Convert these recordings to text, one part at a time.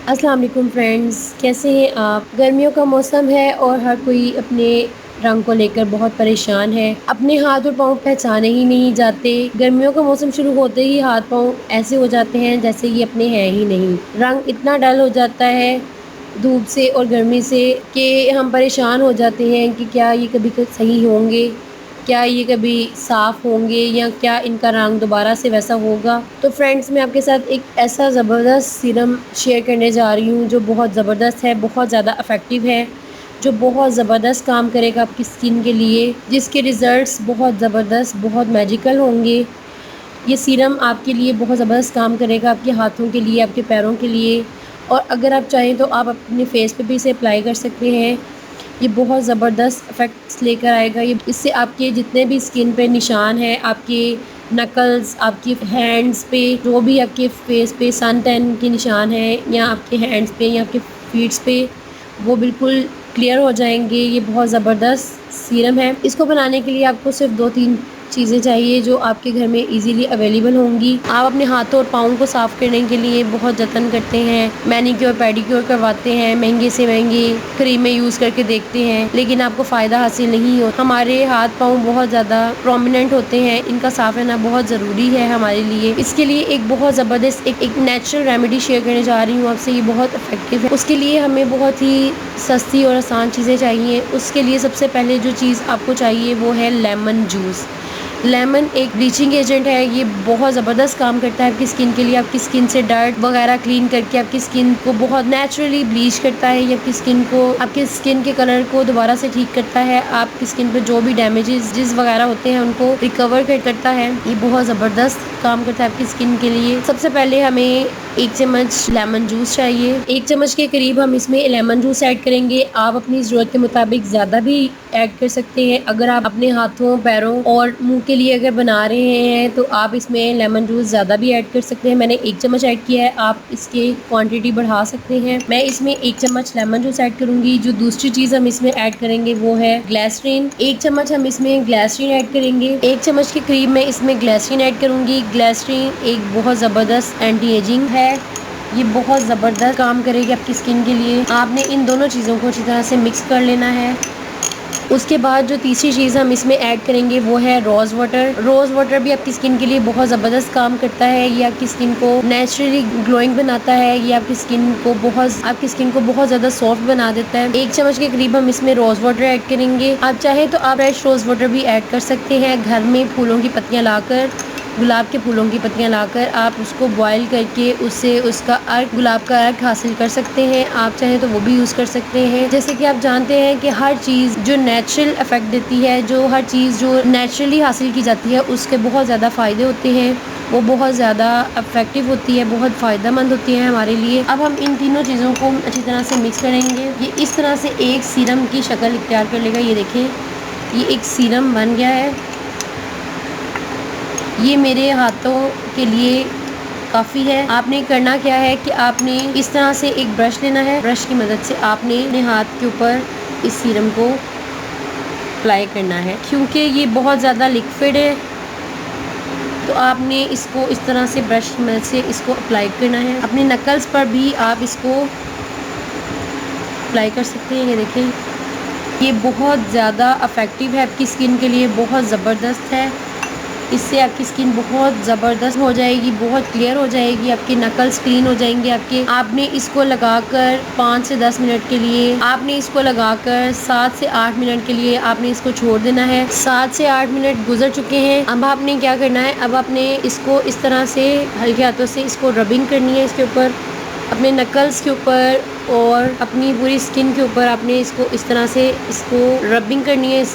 अस्सलाम वालेकुम फ्रेंड्स, कैसे हैं आप? गर्मियों का मौसम है और हर कोई अपने रंग को लेकर बहुत परेशान है। अपने हाथ और पाँव पहचाने ही नहीं जाते। गर्मियों का मौसम शुरू होते ही हाथ पाँव ऐसे हो जाते हैं जैसे ये अपने हैं ही नहीं। रंग इतना डल हो जाता है धूप से और गर्मी से कि हम परेशान हो जाते हैं कि क्या ये कभी सही होंगे? क्या ये कभी साफ़ होंगे या क्या इनका रंग दोबारा से वैसा होगा? तो फ्रेंड्स, मैं आपके साथ एक ऐसा ज़बरदस्त सीरम शेयर करने जा रही हूँ जो बहुत ज़बरदस्त है, बहुत ज़्यादा इफ़ेक्टिव है, जो बहुत ज़बरदस्त काम करेगा आपकी स्किन के लिए, जिसके रिज़ल्ट्स बहुत ज़बरदस्त, बहुत मैजिकल होंगे। ये सीरम आपके लिए बहुत ज़बरदस्त काम करेगा, आपके हाथों के लिए, आपके पैरों के लिए, और अगर आप चाहें तो आप अपने फेस पे भी इसे अप्लाई कर सकते हैं। ये बहुत ज़बरदस्त इफ़ेक्ट्स लेकर आएगा। ये इससे आपके जितने भी स्किन पे निशान हैं, आपके नकल्स, आपके हैंड्स पे, जो भी आपके फेस पे सन टैन के निशान हैं या आपके हैंड्स पे या आपके फीट्स पे, वो बिल्कुल क्लियर हो जाएंगे। ये बहुत ज़बरदस्त सीरम है। इसको बनाने के लिए आपको सिर्फ 2-3 चीज़ें चाहिए जो आपके घर में इजीली अवेलेबल होंगी। आप अपने हाथों और पाँव को साफ़ करने के लिए बहुत जतन करते हैं, मैनीक्योर पेडिक्योर करवाते हैं, महंगे से महंगी क्रीमें यूज़ करके देखते हैं, लेकिन आपको फ़ायदा हासिल नहीं हो। हमारे हाथ पाँव बहुत ज़्यादा प्रोमिनेंट होते हैं, इनका साफ़ रहना बहुत ज़रूरी है हमारे लिए। इसके लिए एक बहुत ज़बरदस्त एक नेचुरल रेमेडी शेयर करने जा रही हूँ आपसे। ये बहुत इफ़ेक्टिव है। उसके लिए हमें बहुत ही सस्ती और आसान चीज़ें चाहिए। उसके लिए सबसे पहले जो चीज़ आपको चाहिए वो है लेमन जूस। लेमन एक ब्लीचिंग एजेंट है। ये बहुत ज़बरदस्त काम करता है आपकी स्किन के लिए। आपकी स्किन से डर्ट वगैरह क्लीन करके आपकी स्किन को बहुत नेचुरली ब्लीच करता है। ये आपकी स्किन को, आपके स्किन के कलर को दोबारा से ठीक करता है। आपकी स्किन पे जो भी डैमेजेस वगैरह होते हैं उनको रिकवर करता है। ये बहुत ज़बरदस्त काम करता है आपकी स्किन के लिए। सबसे पहले हमें 1 चम्मच लेमन जूस चाहिए। 1 चम्मच के करीब हम इसमें लेमन जूस ऐड करेंगे। आप अपनी ज़रूरत के मुताबिक ज़्यादा भी ऐड कर सकते हैं। अगर आप अपने हाथों, पैरों और मुंह के लिए अगर बना रहे हैं तो आप इसमें लेमन जूस ज़्यादा भी ऐड कर सकते हैं। मैंने 1 चम्मच ऐड किया है, आप इसकी क्वांटिटी बढ़ा सकते हैं। मैं इसमें 1 चम्मच लेमन जूस ऐड करूँगी। जो दूसरी चीज़ हम इसमें ऐड करेंगे वो है ग्लिसरीन। 1 चम्मच हम इसमें ग्लिसरीन ऐड करेंगे। 1 चम्मच के करीब मैं इसमें ग्लिसरीन ऐड करूँगी। ग्लिसरीन एक बहुत ज़बरदस्त एंटी एजिंग है। ये बहुत ज़बरदस्त काम करेगी आपकी स्किन के लिए। आपने इन दोनों चीज़ों को अच्छी तरह से मिक्स कर लेना है। उसके बाद जो तीसरी चीज़ हम इसमें ऐड करेंगे वो है रोज़ वाटर। रोज़ वाटर भी आपकी स्किन के लिए बहुत ज़बरदस्त काम करता है। ये आपकी स्किन को नेचुरली ग्लोइंग बनाता है। ये आपकी स्किन को बहुत ज़्यादा सॉफ्ट बना देता है। 1 चम्मच के करीब हम इसमें रोज़ वाटर ऐड करेंगे। आप चाहे तो आप फ्रेश रोज़ वाटर भी ऐड कर सकते हैं। घर में फूलों की पत्तियाँ लाकर, गुलाब के फूलों की पत्तियाँ लाकर आप उसको बॉईल करके उससे उसका अर्क, गुलाब का अर्क हासिल कर सकते हैं। आप चाहें तो वो भी यूज़ कर सकते हैं। जैसे कि आप जानते हैं कि हर चीज़ जो नेचुरल इफेक्ट देती है, जो हर चीज़ जो नेचुरली हासिल की जाती है उसके बहुत ज़्यादा फ़ायदे होते हैं। वो बहुत ज़्यादा इफेक्टिव होती है, बहुत फ़ायदेमंद होती है हमारे लिए। अब हम इन तीनों चीज़ों को अच्छी तरह से मिक्स करेंगे। ये इस तरह से एक सीरम की शक्ल इख्तियार कर लेगा। ये देखें, ये एक सीरम बन गया है। ये मेरे हाथों के लिए काफ़ी है। आपने करना क्या है कि आपने इस तरह से एक ब्रश लेना है। ब्रश की मदद से आपने अपने हाथ के ऊपर इस सीरम को अप्लाई करना है। क्योंकि ये बहुत ज़्यादा लिक्विड है तो आपने इसको इस तरह से ब्रश की मदद से इसको अप्लाई करना है। अपने नकल्स पर भी आप इसको अप्लाई कर सकते हैं। ये देखें, ये बहुत ज़्यादा इफ़ेक्टिव है आपकी स्किन के लिए, बहुत ज़बरदस्त है। इससे आपकी स्किन बहुत ज़बरदस्त हो जाएगी, बहुत क्लियर हो जाएगी, आपके नकल्स क्लीन हो जाएंगे आपके। आपने इसको लगाकर 5 से 10 मिनट के लिए, आपने इसको लगाकर 7 से 8 मिनट के लिए आपने इसको छोड़ देना है। 7 से 8 मिनट गुजर चुके हैं। अब आपने क्या करना है, अब आपने इसको इस तरह से हल्के हाथों से इसको रबिंग करनी है इसके ऊपर, अपने नकल्स के ऊपर और अपनी पूरी स्किन के ऊपर आपने इसको इस तरह से इसको रबिंग करनी है।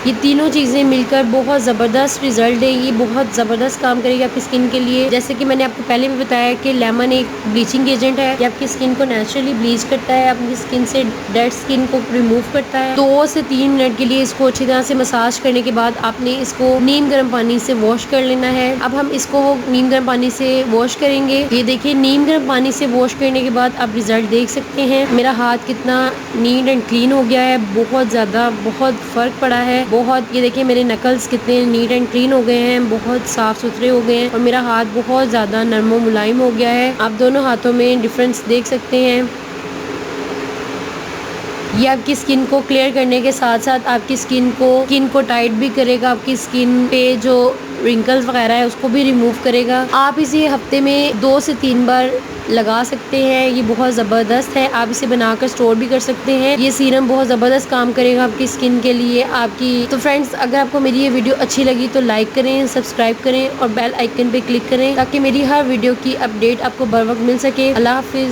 ये तीनों चीज़ें मिलकर बहुत ज़बरदस्त रिज़ल्ट देगी, बहुत ज़बरदस्त काम करेगी आपकी स्किन के लिए। जैसे कि मैंने आपको पहले भी बताया कि लेमन एक ब्लीचिंग एजेंट है। ये आपकी स्किन को नेचुरली ब्लीच करता है, आपकी स्किन से डेड स्किन को रिमूव करता है। 2 से 3 मिनट के लिए इसको अच्छी तरह से मसाज करने के बाद आपने इसको नीम गर्म पानी से वॉश कर लेना है। अब हम इसको नीम गर्म पानी से वॉश करेंगे। ये देखिए, नीम गर्म पानी से वॉश करने के बाद आप रिज़ल्ट देख सकते हैं। मेरा हाथ कितना नीट एंड क्लीन हो गया है, बहुत ज़्यादा बहुत फ़र्क पड़ा है। बहुत, ये देखिए मेरे नकल्स कितने नीट एंड क्लीन हो गए हैं, बहुत साफ सुथरे हो गए हैं और मेरा हाथ बहुत ज़्यादा नरम मुलायम हो गया है। आप दोनों हाथों में डिफरेंस देख सकते हैं। ये आपकी स्किन को क्लियर करने के साथ साथ आपकी स्किन को टाइट भी करेगा, आपकी स्किन पे जो रिंकल्स वगैरह है उसको भी रिमूव करेगा। आप इसे हफ्ते में 2 से 3 बार लगा सकते हैं। ये बहुत ज़बरदस्त है, आप इसे बनाकर स्टोर भी कर सकते हैं। ये सीरम बहुत ज़बरदस्त काम करेगा आपकी स्किन के लिए आपकी। तो फ्रेंड्स, अगर आपको मेरी ये वीडियो अच्छी लगी तो लाइक करें, सब्सक्राइब करें और बेल आइकन पे क्लिक करें ताकि मेरी हर वीडियो की अपडेट आपको बर वक्त मिल सके। अल्लाह हाफिज़।